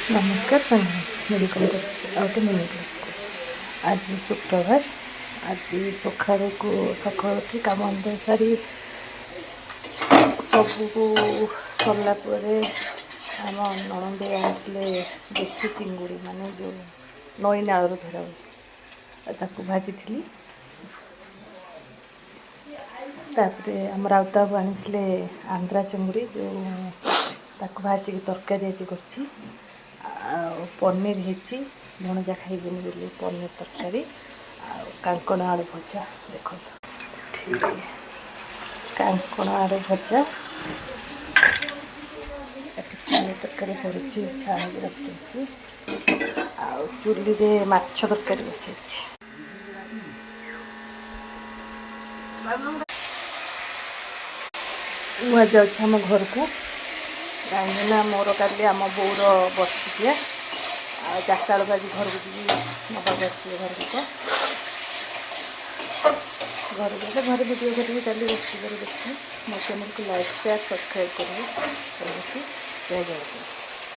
नमस्कार संग medical आउटे medical आज शुक्रवार। आज सकाल को सकाल उठी काम अंदर सारी सबको सरला आम नणंद आनी देसी चिंगुड़ी माने जो नई नाल धरा ताकू भाजी थी। तापर आम राउता आनी आंध्रा चिंगुड़ी जो ताकू भाजी तरकारी आज कर पनीर होती भणजा खाइबेनि बोली पनीर तरकारी कांकण आलू भजा देखो कांकण आलू भजा पनीर तरकारी पड़ी छाणी रखी चुली रे माछ तरकारी बसई मुझे जाऊँ आम घर को कहीं मोर काली आम बोर बर्षिकिया चार्टा बेलू आज घर को जी नवा घर को घर गले घर भिडियो करी चली बस देखिए मो चैनल को लाइक शेयर सब्सक्राइब करेंगे जय जगन्नाथ।